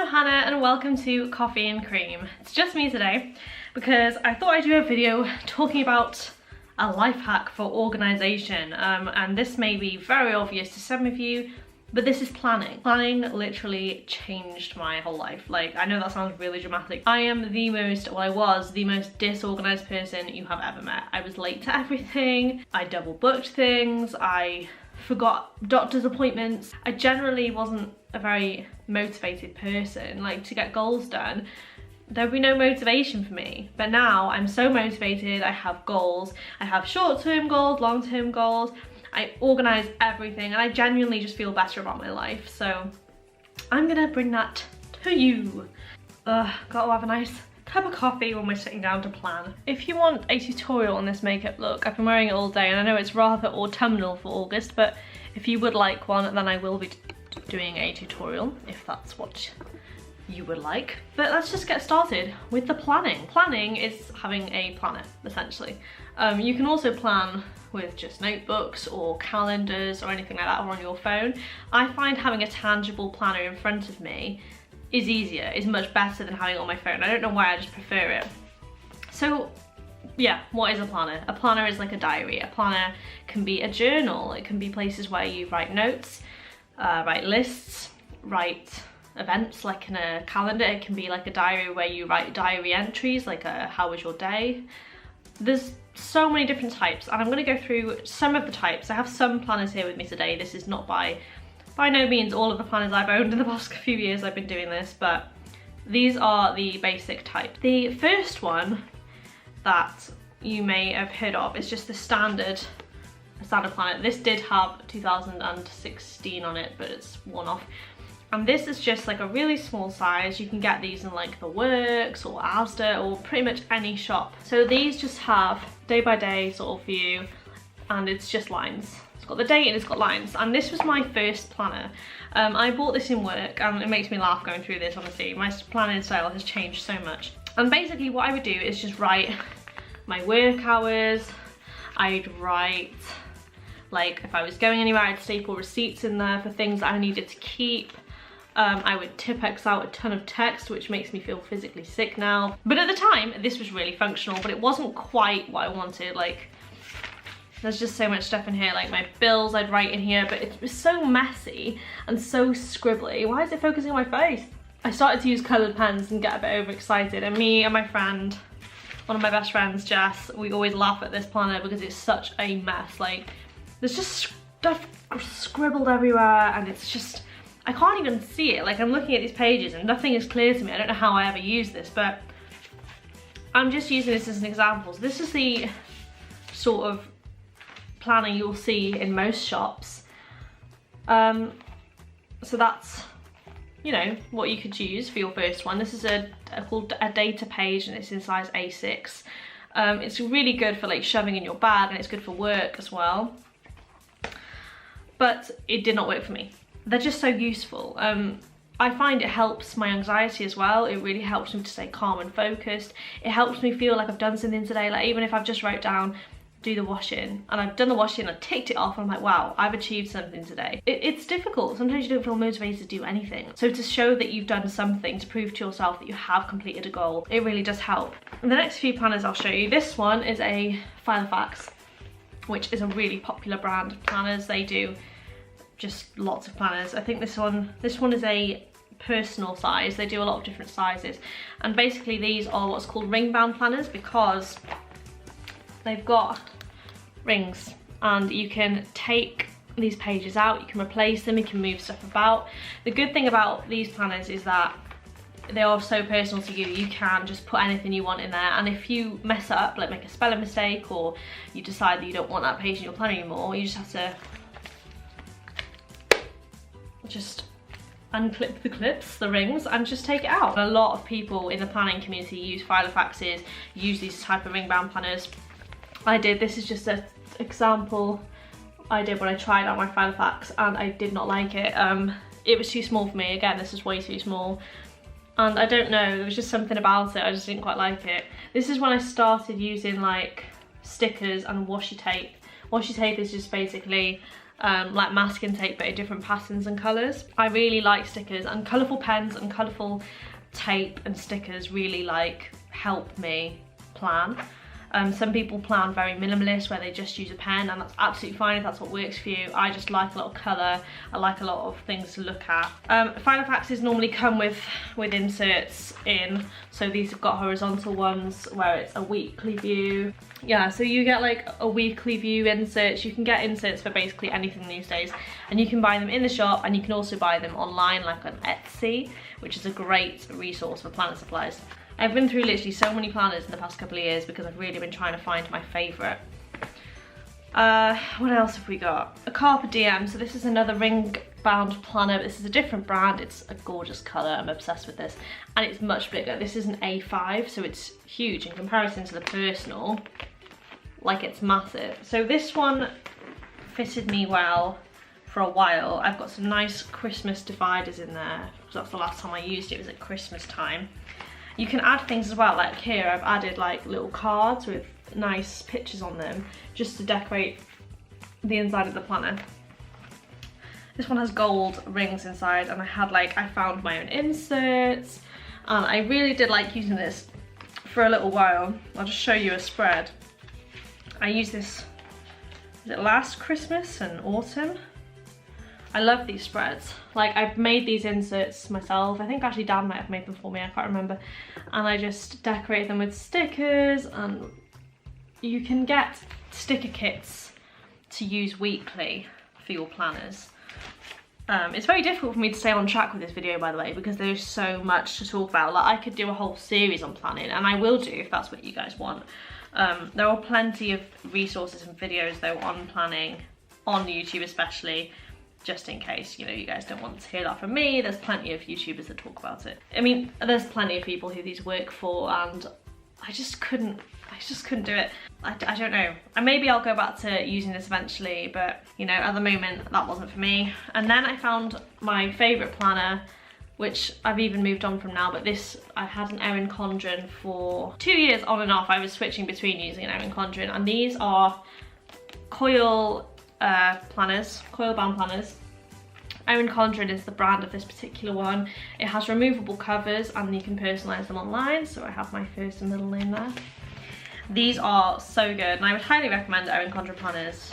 Hello Hannah and welcome to Coffee and Cream. It's just me today because I thought I'd do a video talking about a life hack for organisation and this may be very obvious to some of you, but this is planning. Planning literally changed my whole life. Like, I know that sounds really dramatic. I am I was the most disorganised person you have ever met. I was late to everything, I double booked things, I forgot doctor's appointments. I generally wasn't a very motivated person. Like, to get goals done, there'd be no motivation for me. But now I'm so motivated. I have goals. I have short-term goals, long-term goals. I organise everything and I genuinely just feel better about my life. So I'm gonna bring that to you. Gotta have a nice cup of coffee when we're sitting down to plan. If you want a tutorial on this makeup look, I've been wearing it all day and I know it's rather autumnal for August, but if you would like one, then I will be doing a tutorial if that's what you would like. But let's just get started with the planning. Planning is having a planner, essentially. You can also plan with just notebooks or calendars or anything like that, or on your phone. I find having a tangible planner in front of me is easier, is much better than having it on my phone. I don't know why, I just prefer it. So yeah, what is a planner? A planner is like a diary. A planner can be a journal. It can be places where you write notes, write lists, write events like in a calendar. It can be like a diary where you write diary entries, like how was your day? There's so many different types and I'm going to go through some of the types. I have some planners here with me today. This is not by no means all of the planners I've owned in the past few years I've been doing this, but these are the basic type. The first one that you may have heard of is just the standard planner. This did have 2016 on it, but it's one off. And this is just like a really small size. You can get these in like the Works or Asda or pretty much any shop. So these just have day by day sort of view and it's just lines. It's got the date and it's got lines. And this was my first planner. I bought this in work and it makes me laugh going through this, honestly. My planning style has changed so much. And basically what I would do is just write my work hours. I'd write, like, if I was going anywhere, I'd staple receipts in there for things that I needed to keep. I would Tipex out a ton of text, which makes me feel physically sick now. But at the time, this was really functional, but it wasn't quite what I wanted. Like, there's just so much stuff in here, like my bills I'd write in here, but it was so messy and so scribbly. Why is it focusing on my face? I started to use coloured pens and get a bit overexcited, and me and my friend, one of my best friends, Jess, we always laugh at this planner because it's such a mess. Like, there's just stuff scribbled everywhere and it's just, I can't even see it. Like, I'm looking at these pages and nothing is clear to me. I don't know how I ever use this, but I'm just using this as an example. So this is the sort of planner you'll see in most shops. So that's, you know, what you could use for your first one. This is called a data page and it's in size A6. It's really good for like shoving in your bag and it's good for work as well. But it did not work for me. They're just so useful. I find it helps my anxiety as well. It really helps me to stay calm and focused. It helps me feel like I've done something today. Like, even if I've just wrote down, do the washing, and I've done the washing, I ticked it off, and I'm like, wow, I've achieved something today. It's difficult. Sometimes you don't feel motivated to do anything. So to show that you've done something, to prove to yourself that you have completed a goal, it really does help. And the next few planners I'll show you, this one is a Filofax, which is a really popular brand of planners. They do just lots of planners. I think this one is a personal size. They do a lot of different sizes, and basically these are what's called ring bound planners because they've got rings and you can take these pages out, you can replace them, you can move stuff about. The good thing about these planners is that they are so personal to you. You can just put anything you want in there, and if you mess up, like make a spelling mistake, or you decide that you don't want that page in your planner anymore, you just have to just unclip the clips, the rings, and just take it out. A lot of people in the planning community use Filofaxes, use these type of ring bound planners. I did. This is just an example I did when I tried out my Filofax and I did not like it. It was too small for me. Again, this is way too small. And I don't know, there was just something about it, I just didn't quite like it. This is when I started using like stickers and washi tape. Washi tape is just basically like masking tape but in different patterns and colours. I really like stickers, and colourful pens and colourful tape and stickers really like help me plan. Some people plan very minimalist where they just use a pen, and that's absolutely fine if that's what works for you. I just like a lot of colour, I like a lot of things to look at. Filofaxes normally come with inserts in, so these have got horizontal ones where it's a weekly view. Yeah, so you get like a weekly view inserts. You can get inserts for basically anything these days, and you can buy them in the shop, and you can also buy them online like on Etsy, which is a great resource for planner supplies. I've been through literally so many planners in the past couple of years because I've really been trying to find my favourite. What else have we got? A Carpe Diem. So this is another ring bound planner. This is a different brand. It's a gorgeous colour. I'm obsessed with this. And it's much bigger. This is an A5, so it's huge in comparison to the personal. Like, it's massive. So this one fitted me well for a while. I've got some nice Christmas dividers in there, because that's the last time I used it, was at Christmas time. You can add things as well, like here I've added like little cards with nice pictures on them just to decorate the inside of the planner. This one has gold rings inside, and I found my own inserts, and I really did like using this for a little while. I'll just show you a spread. I used this, was it last Christmas and autumn? I love these spreads. Like, I've made these inserts myself. I think actually Dad might have made them for me, I can't remember. And I just decorate them with stickers, and you can get sticker kits to use weekly for your planners. It's very difficult for me to stay on track with this video, by the way, because there's so much to talk about. Like, I could do a whole series on planning, and I will do if that's what you guys want. There are plenty of resources and videos though on planning, on YouTube especially, just in case, you know, you guys don't want to hear that from me. There's plenty of YouTubers that talk about it. I mean, there's plenty of people who these work for, and I just couldn't do it. I don't know. And maybe I'll go back to using this eventually, but you know, at the moment that wasn't for me. And then I found my favourite planner, which I've even moved on from now, but this, I had an Erin Condren for 2 years on and off. I was switching between using an Erin Condren, and these are coil planners, coil bound planners. Erin Condren is the brand of this particular one. It has removable covers, and you can personalise them online, so I have my first and middle name there. These are so good, and I would highly recommend Erin Condren planners.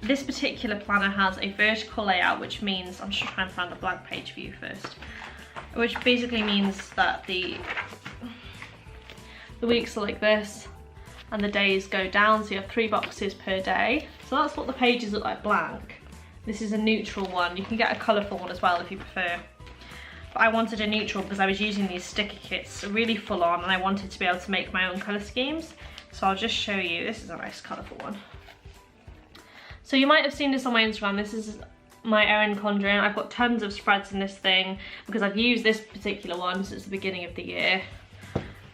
This particular planner has a vertical layout, which means, I'm just trying to find a blank page for you first, which basically means that the weeks are like this, and the days go down, so you have 3 boxes per day. So that's what the pages look like blank. This is a neutral one. You can get a colourful one as well if you prefer. But I wanted a neutral because I was using these sticker kits really full on, and I wanted to be able to make my own colour schemes. So I'll just show you. This is a nice colourful one. So you might have seen this on my Instagram. This is my Erin Condren. I've got tons of spreads in this thing because I've used this particular one since the beginning of the year,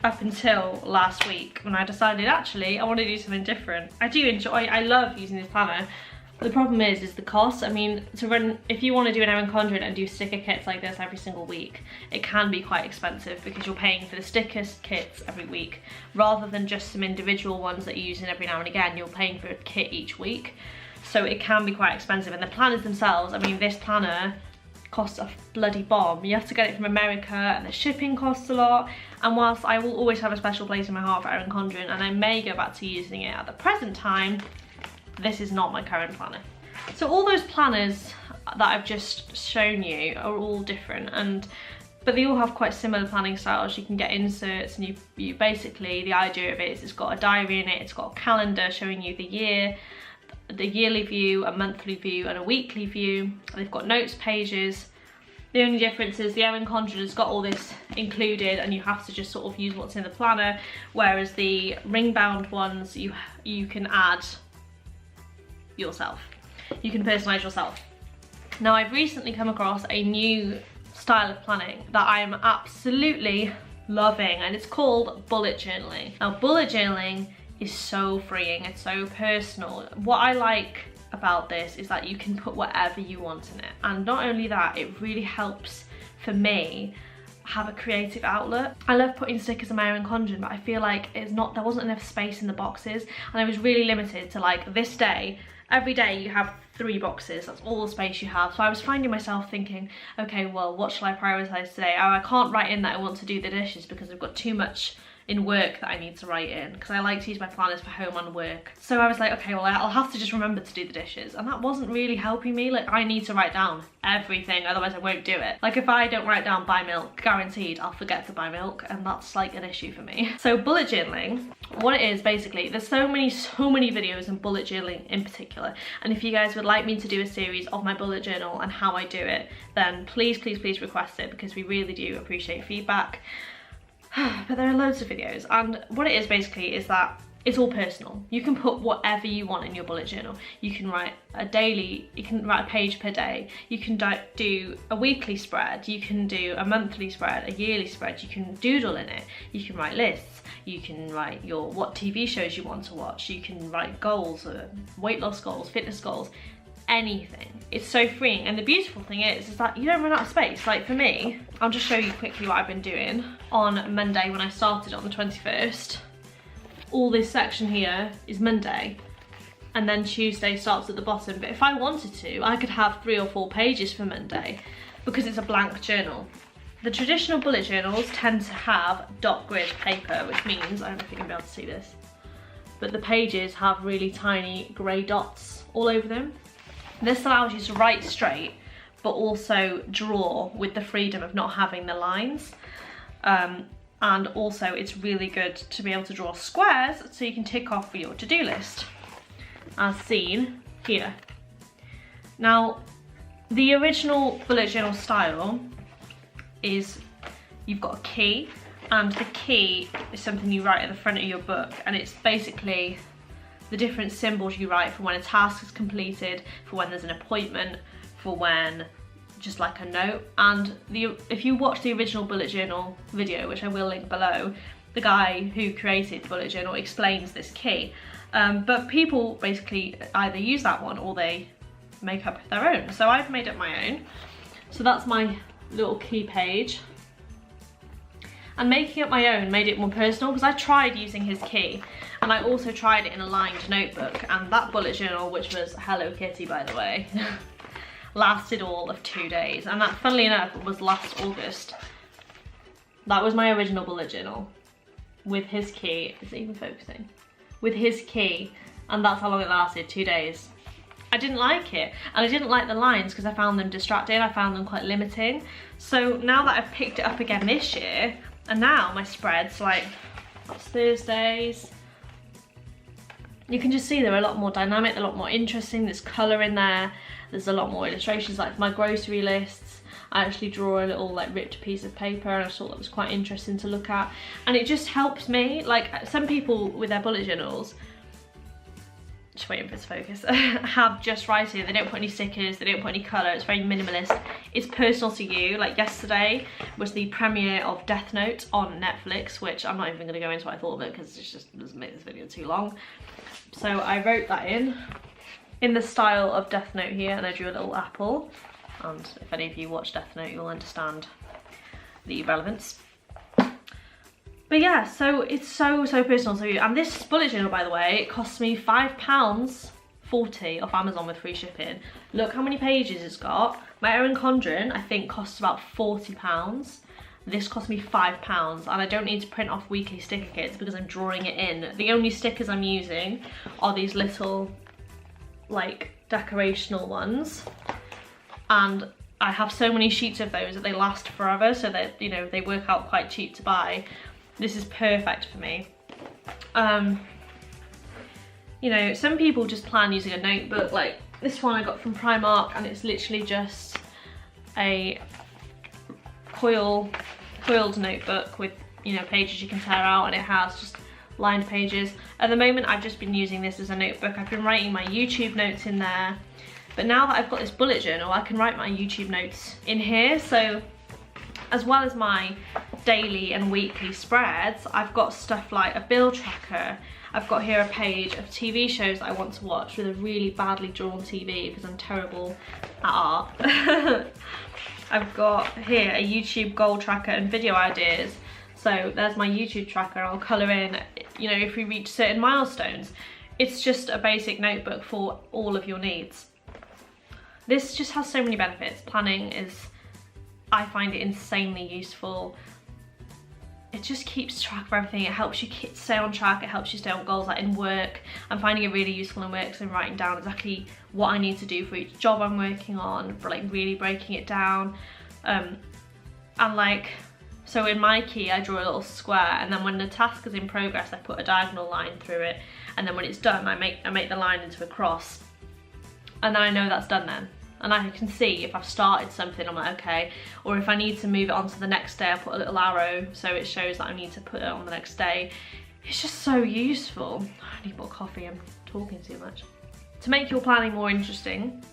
up until last week when I decided actually I want to do something different. I love using this planner. The problem is the cost. I mean, if you want to do an Erin Condren and do sticker kits like this every single week, it can be quite expensive because you're paying for the sticker kits every week rather than just some individual ones that you're using every now and again. You're paying for a kit each week, so it can be quite expensive. And the planners themselves, I mean, this planner costs a bloody bomb. You have to get it from America, and the shipping costs a lot. And whilst I will always have a special place in my heart for Erin Condren, and I may go back to using it at the present time, this is not my current planner. So all those planners that I've just shown you are all different, but they all have quite similar planning styles. You can get inserts, and you basically, the idea of it is it's got a diary in it, it's got a calendar showing you the year, the yearly view, a monthly view, and a weekly view. They've got notes pages. The only difference is the Erin Condren has got all this included, and you have to just sort of use what's in the planner, whereas the ring bound ones you can add yourself. You can personalise yourself. Now, I've recently come across a new style of planning that I am absolutely loving, and it's called bullet journaling. Now, bullet journaling is so freeing, it's so personal. What I like about this is that you can put whatever you want in it, and not only that, it really helps for me have a creative outlet. I love putting stickers on my Erin Condren, but I feel like there wasn't enough space in the boxes, and I was really limited to like this day every day you have 3 boxes, that's all the space you have. So I was finding myself thinking, okay, well, what shall I prioritize today? Oh, I can't write in that I want to do the dishes because I've got too much in work that I need to write in, because I like to use my planners for home and work. So I was like, okay, well, I'll have to just remember to do the dishes, and that wasn't really helping me. Like, I need to write down everything, otherwise I won't do it. Like, if I don't write down buy milk, guaranteed I'll forget to buy milk, and that's like an issue for me. So bullet journaling, what it is basically, there's so many videos in bullet journaling in particular, and if you guys would like me to do a series of my bullet journal and how I do it, then please request it, because we really do appreciate feedback. But there are loads of videos, and what it is basically is that it's all personal. You can put whatever you want in your bullet journal. You can write a daily, you can write a page per day, you can do a weekly spread, you can do a monthly spread, a yearly spread, you can doodle in it, you can write lists, you can write what TV shows you want to watch, you can write goals, weight loss goals, fitness goals, anything. It's so freeing, and the beautiful thing is that you don't run out of space. Like for me, I'll just show you quickly what I've been doing. On Monday, when I started on the 21st, all this section here is Monday, and then Tuesday starts at the bottom. But if I wanted to, I could have 3 or 4 pages for Monday, because it's a blank journal. The traditional bullet journals tend to have dot grid paper, which means, I don't know if you can be able to see this, but the pages have really tiny grey dots all over them. This allows you to write straight, but also draw with the freedom of not having the lines. And also it's really good to be able to draw squares so you can tick off your to-do list, as seen here. Now, the original bullet journal style is you've got a key, and the key is something you write at the front of your book, and it's basically the different symbols you write for when a task is completed, for when there's an appointment, for when just like a note. And if you watch the original bullet journal video, which I will link below, the guy who created bullet journal explains this key. But people basically either use that one or they make up their own. So I've made up my own. So that's my little key page. And making up my own made it more personal, because I tried using his key, and I also tried it in a lined notebook, and that bullet journal, which was Hello Kitty by the way, lasted all of 2 days, and that, funnily enough, was last August. That was my original bullet journal with his key. Is it even focusing? With his key, and that's how long it lasted, 2 days. I didn't like it, and I didn't like the lines because I found them distracting, I found them quite limiting. So now that I've picked it up again this year, and now my spreads, like, that's Thursdays, you can just see they're a lot more dynamic, they're a lot more interesting, there's colour in there, there's a lot more illustrations. Like for my grocery lists, I actually draw a little like ripped piece of paper, and I thought that was quite interesting to look at. And it just helps me, like some people with their bullet journals, just waiting for it to focus, have just writing, they don't put any stickers, they don't put any colour, it's very minimalist, it's personal to you. Like yesterday was the premiere of Death Note on Netflix, which I'm not even going to go into what I thought of it, because it just doesn't make this video too long. So I wrote that in the style of Death Note here, and I drew a little apple, and if any of you watch Death Note you'll understand the relevance. But yeah, so it's so personal to you. And this bullet journal, by the way, it cost me £5.40 off Amazon with free shipping. Look how many pages it's got. My Erin Condren, I think, costs about £40. This cost me £5, and I don't need to print off weekly sticker kits because I'm drawing it in. The only stickers I'm using are these little, like, decorational ones. And I have so many sheets of those that they last forever, so that, you know, they work out quite cheap to buy. This is perfect for me. You know, some people just plan using a notebook. Like this one I got from Primark, and it's literally just a coiled notebook with, you know, pages you can tear out, and it has just lined pages. At the moment I've just been using this as a notebook. I've been writing my YouTube notes in there, but now that I've got this bullet journal, I can write my YouTube notes in here. So as well as my daily and weekly spreads, I've got stuff like a bill tracker. I've got here a page of TV shows that I want to watch with a really badly drawn TV because I'm terrible at art. I've got here a YouTube goal tracker and video ideas. So there's my YouTube tracker. I'll colour in, you know, if we reach certain milestones. it's just a basic notebook for all of your needs. This just has so many benefits. Planning is, I find it insanely useful. It just keeps track of everything. It helps you stay on track. It helps you stay on goals. Like in work, I'm finding it really useful in work because I'm writing down exactly what I need to do for each job I'm working on, for like really breaking it down. And like, so in my key, I draw a little square, and then when the task is in progress, I put a diagonal line through it. And then when it's done, I make the line into a cross. And then I know that's done then. And I can see if I've started something, I'm like, okay. Or if I need to move it on to the next day, I put a little arrow so it shows that I need to put it on the next day. It's just so useful. I need more coffee, I'm talking too much. To make your planning more interesting,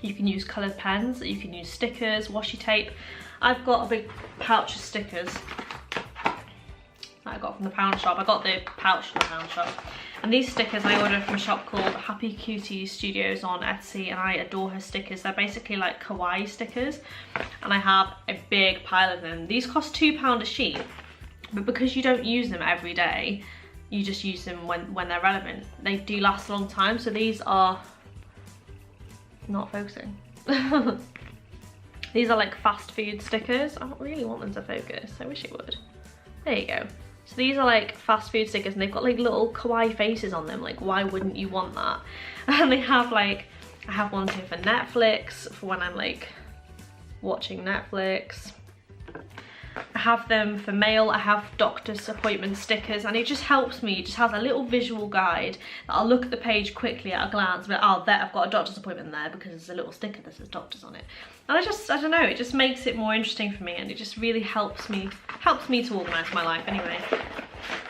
you can use coloured pens, you can use stickers, washi tape. I've got a big pouch of stickers that I got from the pound shop. I got the pouch from the pound shop. And these stickers I ordered from a shop called Happy Cutie Studios on Etsy, and I adore her stickers. They're basically like kawaii stickers, and I have a big pile of them. These cost £2 a sheet, but because you don't use them every day, you just use them when they're relevant. They do last a long time, so these are not focusing. These are like fast food stickers. I don't really want them to focus, I wish it would. There you go. So these are like fast food stickers, and they've got like little kawaii faces on them. Like, why wouldn't you want that? And they have like, I have ones here for Netflix, for when I'm like watching Netflix. I have them for mail. I have doctor's appointment stickers, and it just helps me. It just has a little visual guide that I'll look at the page quickly at a glance, but oh, there, I've got a doctor's appointment there because there's a little sticker that says doctors on it. And I don't know, it just makes it more interesting for me, and it just really helps me to organise my life anyway.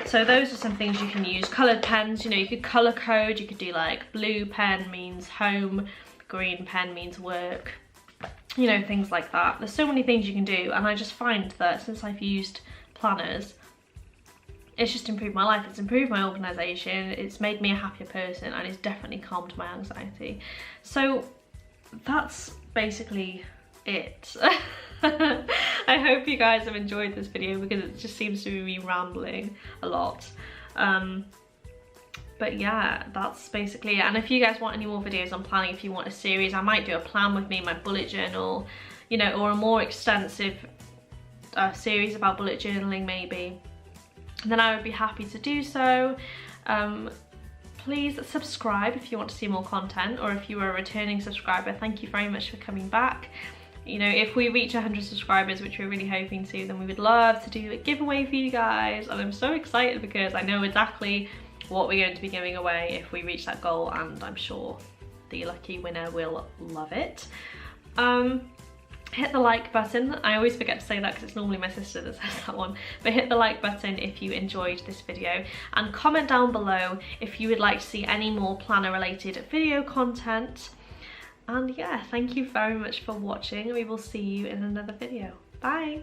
So those are some things you can use. Coloured pens, you know, you could colour code. You could do like blue pen means home, green pen means work. You know, things like that. There's so many things you can do, and I just find that since I've used planners, it's just improved my life. It's improved my organisation, it's made me a happier person, and it's definitely calmed my anxiety. So that's basically it. I hope you guys have enjoyed this video, because it just seems to be me rambling a lot. But yeah, that's basically it. And if you guys want any more videos on planning, if you want a series, I might do a plan with me, my bullet journal, you know, or a more extensive series about bullet journaling maybe, then I would be happy to do so. Please subscribe if you want to see more content, or if you are a returning subscriber, thank you very much for coming back. You know, if we reach 100 subscribers, which we're really hoping to, then we would love to do a giveaway for you guys. And I'm so excited because I know exactly what we're going to be giving away if we reach that goal, and I'm sure the lucky winner will love it. Hit the like button. I always forget to say that because it's normally my sister that says that one, but hit the like button if you enjoyed this video, and comment down below if you would like to see any more planner related video content. And yeah, thank you very much for watching. We will see you in another video. Bye.